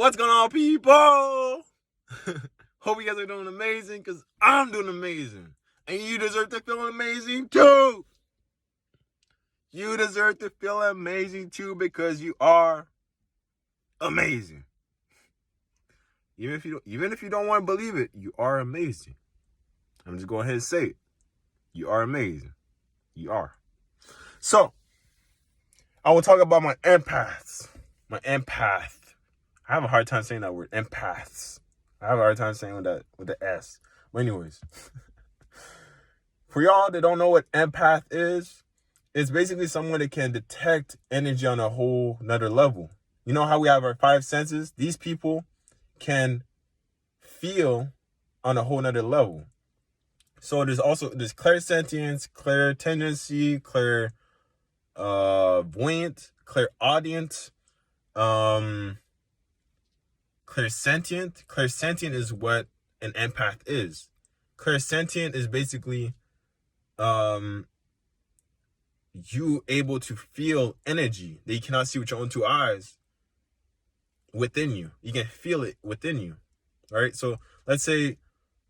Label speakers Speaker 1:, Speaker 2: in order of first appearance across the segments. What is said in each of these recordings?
Speaker 1: What's going on, people? Hope you guys are doing amazing, because I'm doing amazing. And you deserve to feel amazing too. You deserve to feel amazing too, because you are amazing. Even if you don't want to believe it, you are amazing. I'm just going ahead and say it. You are amazing. You are. So, I will talk about my empaths. My empath. I have a hard time saying that word, empaths. I have a hard time saying with the S. But anyways, for y'all that don't know what empath is, it's basically someone that can detect energy on a whole nother level. You know how we have our five senses? These people can feel on a whole nother level. So there's clairsentience, clairtendency, clairvoyant, clairaudient, Clairsentient. Clairsentient is what an empath is. Clairsentient is basically you able to feel energy that you cannot see with your own two eyes within you. You can feel it within you, right? So let's say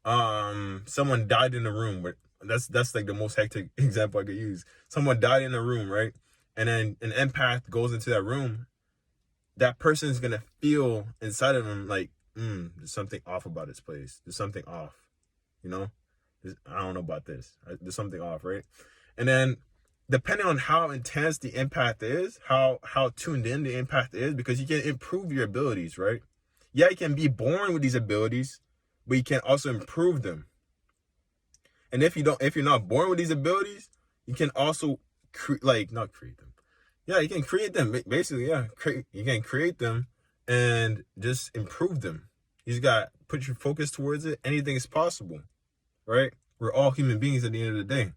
Speaker 1: someone died in a room. That's like the most hectic example I could use. Someone died in a room, right? And then an empath goes into that room. That person is going to feel inside of them like, there's something off about this place. There's something off, I don't know about this. There's something off, right? And then depending on how intense the empath is, how tuned in the empath is, because you can improve your abilities, right? Yeah, you can be born with these abilities, but you can also improve them. And if you're not born with these abilities, you can also not create them. Yeah, you can create them, basically, yeah. You can create them and just improve them. You just got to put your focus towards it. Anything is possible, right? We're all human beings at the end of the day.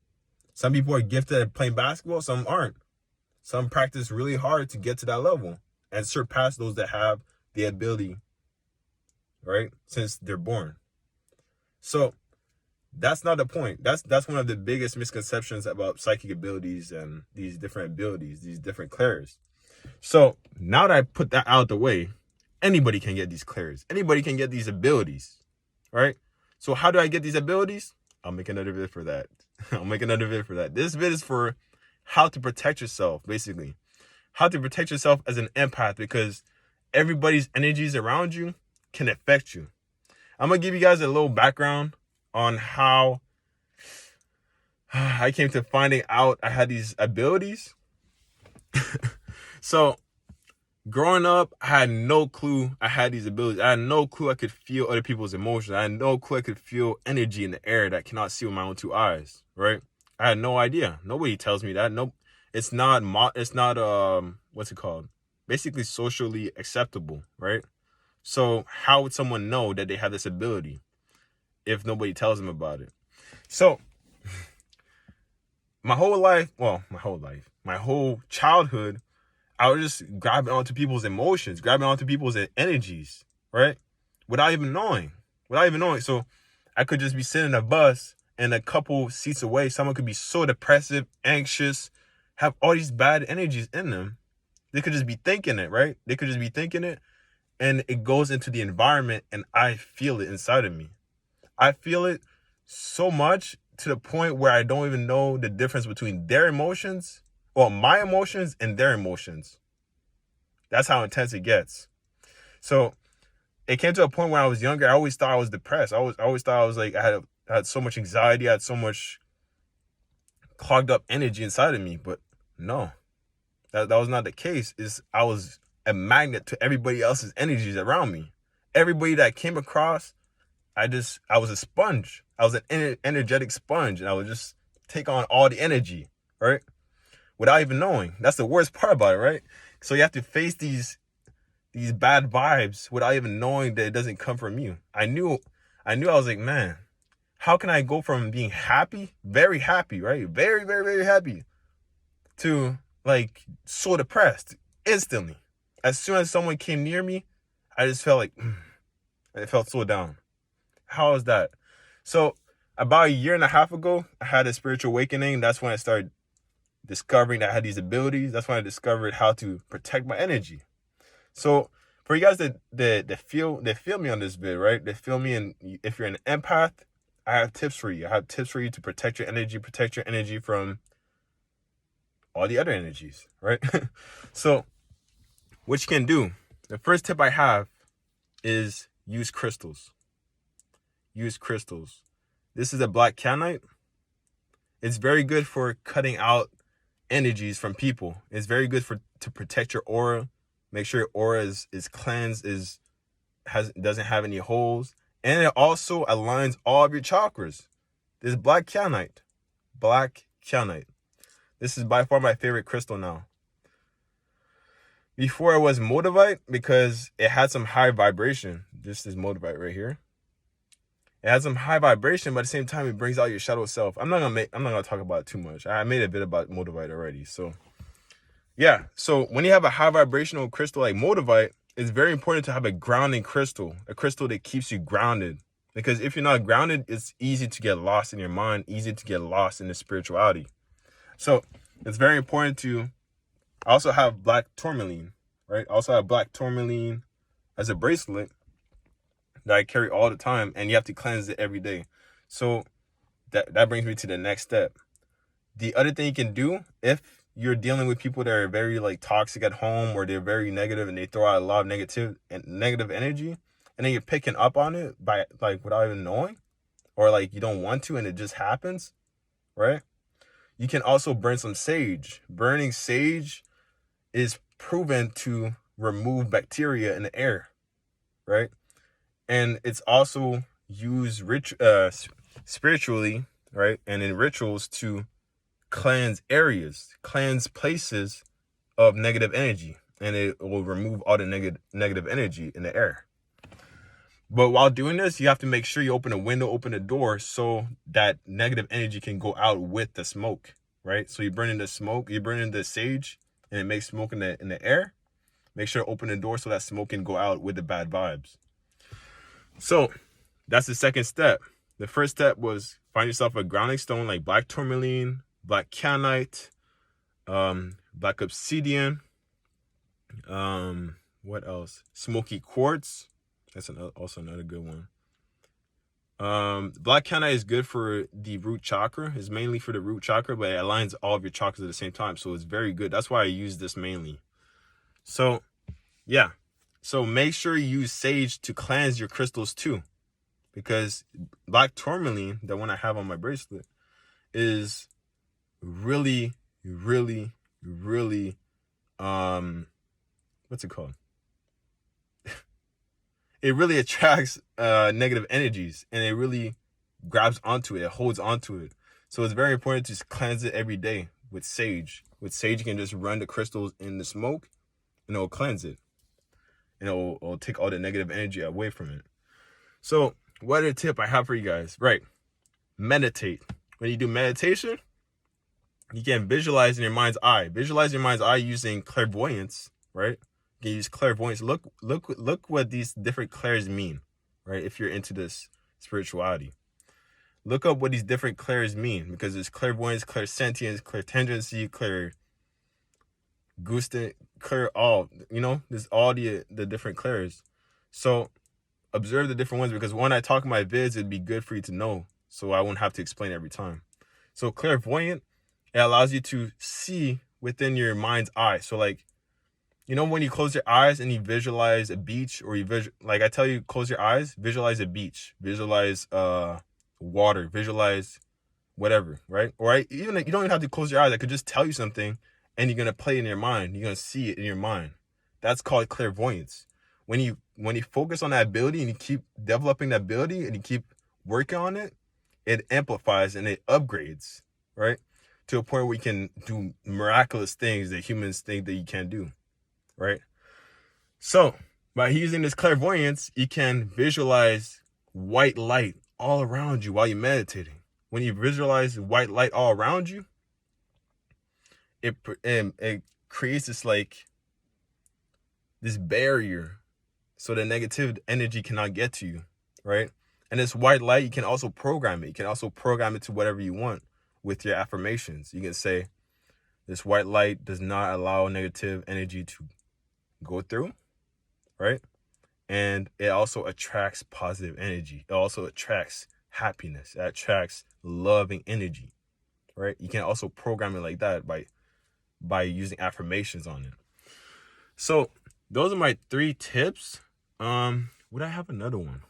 Speaker 1: Some people are gifted at playing basketball, some aren't. Some practice really hard to get to that level and surpass those that have the ability, right, since they're born. So that's not the point. That's one of the biggest misconceptions about psychic abilities and these different abilities, these different clairs. So now that I put that out the way, anybody can get these clairs. Anybody can get these abilities, right? So how do I get these abilities? I'll make another video for that. This video is for how to protect yourself, basically. How to protect yourself as an empath, because everybody's energies around you can affect you. I'm going to give you guys a little background on how I came to finding out I had these abilities. So growing up, I had no clue I had these abilities. I had no clue I could feel other people's emotions. I had no clue I could feel energy in the air that I cannot see with my own two eyes, right? I had no idea. Nobody tells me that. No, it's not what's it called? Basically socially acceptable, right? So how would someone know that they have this ability if nobody tells them about it? So my whole childhood, I was just grabbing onto people's emotions, grabbing onto people's energies, right? Without even knowing. So I could just be sitting in a bus, and a couple seats away, someone could be so depressive, anxious, have all these bad energies in them. They could just be thinking it, right? And it goes into the environment, and I feel it inside of me. I feel it so much to the point where I don't even know the difference between their emotions, or my emotions, and their emotions. That's how intense it gets. So it came to a point when I was younger, I always thought I was depressed. I always thought I was like, I had so much anxiety, I had so much clogged up energy inside of me. But no, that was not the case. I was a magnet to everybody else's energies around me. Everybody that I came across, I was a sponge. I was an energetic sponge, and I would just take on all the energy, right? Without even knowing. That's the worst part about it, right? So you have to face these bad vibes without even knowing that it doesn't come from you. I knew I was like, man, how can I go from being happy, very happy, right? Very, very, very happy, to like so depressed instantly. As soon as someone came near me, I just felt like, I felt so down. How is that? So about a year and a half ago, I had a spiritual awakening. That's when I started discovering that I had these abilities. That's when I discovered how to protect my energy. So For you guys that feel me on this vid, right? They feel me, and if you're an empath, I have tips for you. I have tips for you to protect your energy from all the other energies, right? So what you can do, the first tip I have is use crystals. Use crystals. This is a black kyanite. It's very good for cutting out energies from people. It's very good to protect your aura. Make sure your aura is cleansed, doesn't have any holes. And it also aligns all of your chakras. This black kyanite. Black kyanite. This is by far my favorite crystal now. Before it was modivite because it had some high vibration. This is modivite right here. It has some high vibration, but at the same time, it brings out your shadow self. I'm not gonna talk about it too much. I made a bit about modivite already. So yeah. So when you have a high vibrational crystal like modivite, it's very important to have a grounding crystal, a crystal that keeps you grounded. Because if you're not grounded, it's easy to get lost in your mind, easy to get lost in the spirituality. So it's very important to also have black tourmaline, right? Also have black tourmaline as a bracelet that I carry all the time, and you have to cleanse it every day. So that brings me to the next step. The other thing you can do, if you're dealing with people that are very like toxic at home, or they're very negative and they throw out a lot of negative energy, and then you're picking up on it by like without even knowing, or like you don't want to and it just happens, right? You can also burn some sage. Burning sage is proven to remove bacteria in the air, right? And it's also used spiritually, right? And in rituals to cleanse areas, cleanse places of negative energy, and it will remove all the negative energy in the air. But while doing this, you have to make sure you open a window, open a door, so that negative energy can go out with the smoke, right? So you burn in the smoke, you burn in the sage, and it makes smoke in the air. Make sure to open the door so that smoke can go out with the bad vibes. So that's the second step. The first step was find yourself a grounding stone like black tourmaline, black kyanite, black obsidian. What else? Smoky quartz. That's also another good one. Black kyanite is good for the root chakra. It's mainly for the root chakra, but it aligns all of your chakras at the same time. So it's very good. That's why I use this mainly. So yeah. So make sure you use sage to cleanse your crystals too. Because black tourmaline, the one I have on my bracelet, is really, really, really, what's it called? It really attracts negative energies, and it really grabs onto it. It holds onto it. So it's very important to cleanse it every day with sage. With sage, you can just run the crystals in the smoke, and it'll cleanse it. And it'll take all the negative energy away from it. So what other tip I have for you guys? Right. Meditate. When you do meditation, you can visualize in your mind's eye. Visualize your mind's eye using clairvoyance, right? You can use clairvoyance. Look what these different clairs mean, right? If you're into this spirituality. Look up what these different clairs mean, because there's clairvoyance, clairsentience, clairtendency, there's all the different clairs. So observe the different ones, because when I talk in my vids, it'd be good for you to know, so I won't have to explain every time. So clairvoyant, it allows you to see within your mind's eye. So like, when you close your eyes and you visualize a beach, or like I tell you, close your eyes, visualize a beach, visualize water, visualize whatever, right? Or even you don't even have to close your eyes. I could just tell you something, and you're gonna play it in your mind. You're gonna see it in your mind. That's called clairvoyance. When you focus on that ability and you keep developing that ability and you keep working on it, it amplifies and it upgrades, right? To a point where you can do miraculous things that humans think that you can't do, right? So by using this clairvoyance, you can visualize white light all around you while you're meditating. When you visualize white light all around you, it creates this barrier, so the negative energy cannot get to you, right? And this white light, you can also program it. You can also program it to whatever you want with your affirmations. You can say, this white light does not allow negative energy to go through, right? And it also attracts positive energy. It also attracts happiness. It attracts loving energy, right? You can also program it like that by using affirmations on it. So those are my 3 tips. Would I have another one?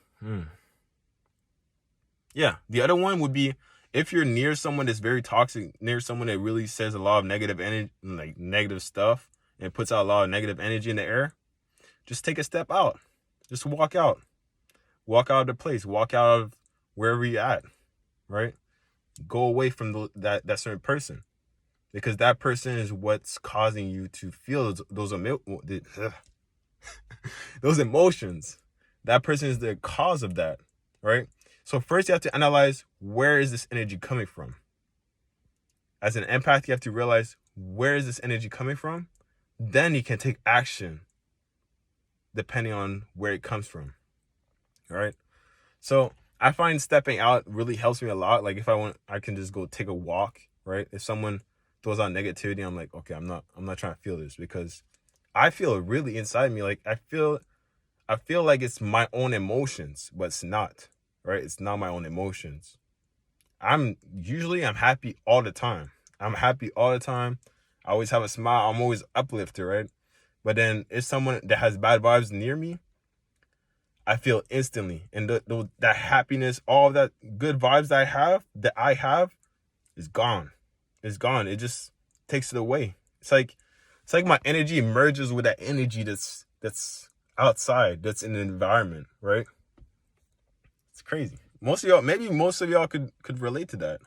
Speaker 1: Yeah, the other one would be, if you're near someone that's very toxic, near someone that really says a lot of negative energy, like negative stuff, and puts out a lot of negative energy in the air, just take a step out. Just walk out. Walk out of the place. Walk out of wherever you're at, right? Go away from that certain person, because that person is what's causing you to feel those emotions. That person is the cause of that, right? So first you have to analyze, where is this energy coming from? As an empath, you have to realize, where is this energy coming from? Then you can take action depending on where it comes from. All right. So I find stepping out really helps me a lot. Like if I want, I can just go take a walk, right? If someone throws out negativity, I'm like, okay, I'm not trying to feel this, because I feel it really inside me. Like I feel like it's my own emotions, but it's not, right? It's not my own emotions. I'm happy all the time. I'm happy all the time. I always have a smile. I'm always uplifted, right? But then if someone that has bad vibes near me, I feel instantly. And that happiness, all of that good vibes that I have is gone. It's gone. It just takes it away. It's like my energy merges with that energy that's outside, that's in the environment, right? It's crazy. Most of y'all could relate to that.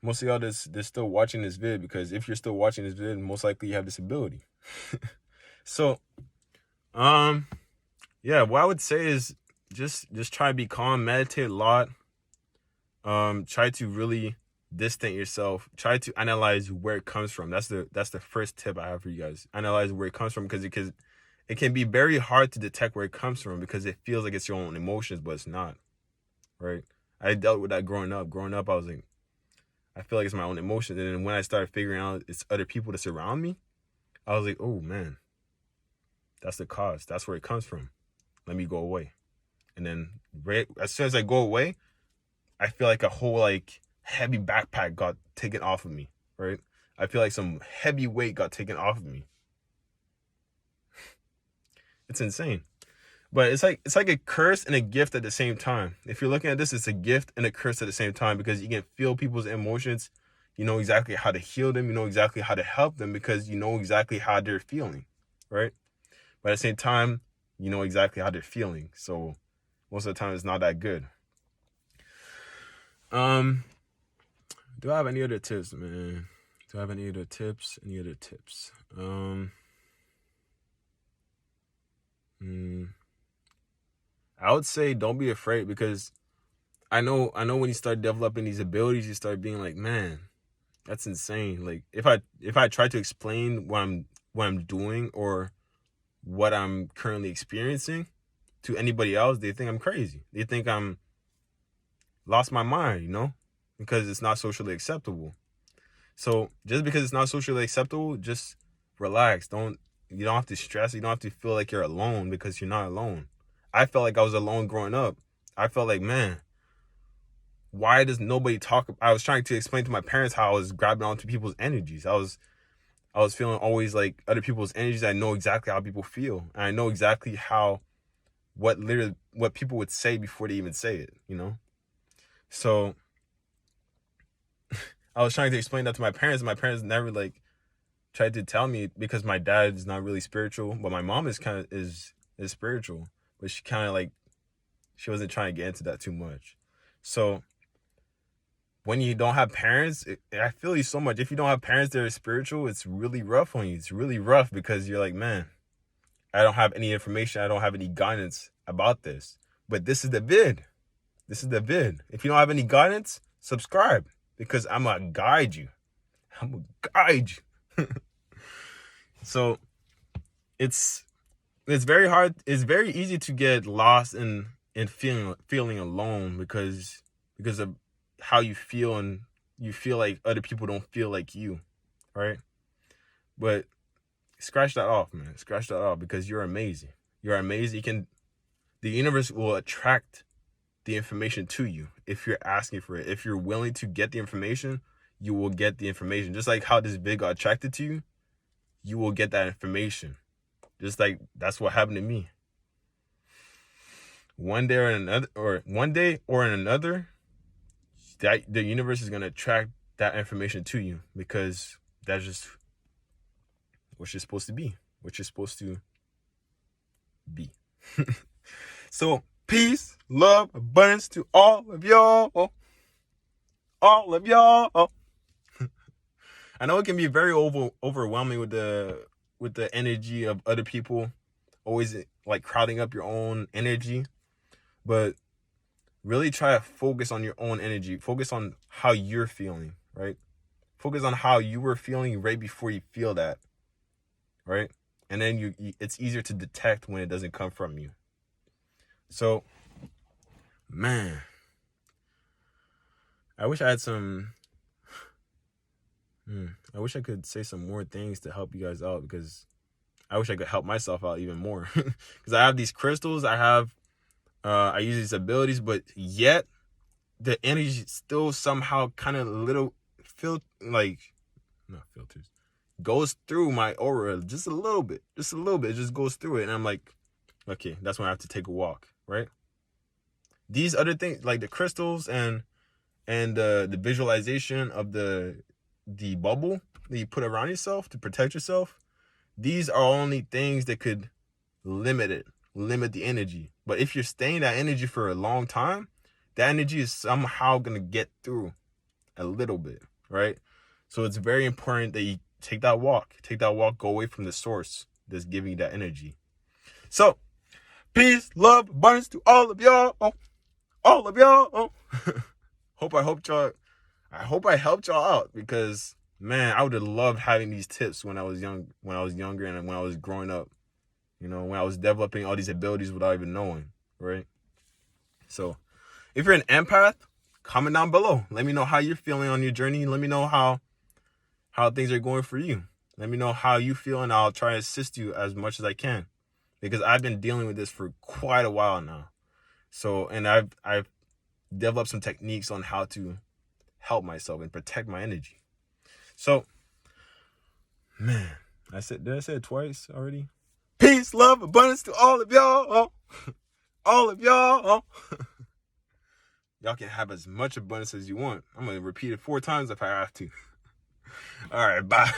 Speaker 1: Most of y'all that's still watching this vid, because if you're still watching this vid, most likely you have this ability. So, yeah, what I would say is just try to be calm, meditate a lot. Try to really distance yourself. Try to analyze where it comes from. That's the first tip I have for you guys. Analyze where it comes from, because it can be very hard to detect where it comes from, because it feels like it's your own emotions, but it's not, right? I dealt with that growing up. Growing up, I was like, I feel like it's my own emotions. And then when I started figuring out it's other people that surround me, I was like, oh man, that's the cause. That's where it comes from. Let me go away. And then as soon as I go away, I feel like a whole like heavy backpack got taken off of me, right? I feel like some heavy weight got taken off of me. It's insane. But it's like a curse and a gift at the same time. If you're looking at this, it's a gift and a curse at the same time, because you can feel people's emotions. You know exactly how to heal them. You know exactly how to help them, because you know exactly how they're feeling, right? But at the same time, you know exactly how they're feeling. So most of the time, it's not that good. Do I have any other tips, man? Do I have any other tips? I would say don't be afraid, because I know when you start developing these abilities, you start being like, man, that's insane. Like if I try to explain what I'm doing or what I'm currently experiencing to anybody else, they think I'm crazy. They think I'm lost my mind, you know, because it's not socially acceptable. So just because it's not socially acceptable, just relax. You don't have to stress. You don't have to feel like you're alone, because you're not alone. I felt like I was alone growing up. I felt like, man, why does nobody talk? I was trying to explain to my parents how I was grabbing onto people's energies. I was feeling always like other people's energies. I know exactly how people feel. And I know exactly what people would say before they even say it, you know? So I was trying to explain that to my parents, and my parents never like tried to tell me, because my dad is not really spiritual, but my mom is kind of is spiritual, but she kind of like, she wasn't trying to get into that too much. So when you don't have parents, I feel you so much. If you don't have parents that are spiritual, it's really rough on you. It's really rough, because you're like, man, I don't have any information. I don't have any guidance about this. But this is the vid. If you don't have any guidance, subscribe, because I'm going to guide you. So it's very hard. It's very easy to get lost in feeling alone, because of how you feel, and you feel like other people don't feel like you, right? But scratch that off, man. Scratch that off, because you're amazing. You're amazing. The universe will attract the information to you if you're asking for it. If you're willing to get the information, you will get the information. Just like how this vid got attracted to you, you will get that information. Just like that's what happened to me. One day or another, that the universe is gonna attract that information to you, because that's just what you're supposed to be. What you're supposed to be. So peace, love, abundance to all of y'all. All of y'all. I know it can be very overwhelming with the energy of other people, always like crowding up your own energy. But really try to focus on your own energy. Focus on how you're feeling, right? Focus on how you were feeling right before you feel that, right? And then it's easier to detect when it doesn't come from you. So, man, I wish I had I wish I could say some more things to help you guys out, because I wish I could help myself out even more. Because I have these crystals, I use these abilities, but yet the energy still somehow kind of goes through my aura just a little bit. It just goes through it. And I'm like, okay, that's when I have to take a walk, right? These other things, like the crystals and the visualization of the bubble that you put around yourself to protect yourself, these are only things that could limit the energy. But if you're staying that energy for a long time, that energy is somehow going to get through a little bit, right? So it's very important that you take that walk, go away from the source that's giving you that energy. So peace, love, abundance to all of y'all. All of y'all. I hope I helped y'all out, because man, I would have loved having these tips when I was younger and when I was growing up. You know, when I was developing all these abilities without even knowing, right? So if you're an empath, comment down below. Let me know how you're feeling on your journey. Let me know how things are going for you. Let me know how you feel, and I'll try to assist you as much as I can, because I've been dealing with this for quite a while now. So, and I've developed some techniques on how to help myself and protect my energy. So, man, did I say it twice already? Peace, love, abundance to all of y'all. All of y'all. Y'all can have as much abundance as you want. I'm going to repeat it 4 times if I have to. All right, bye.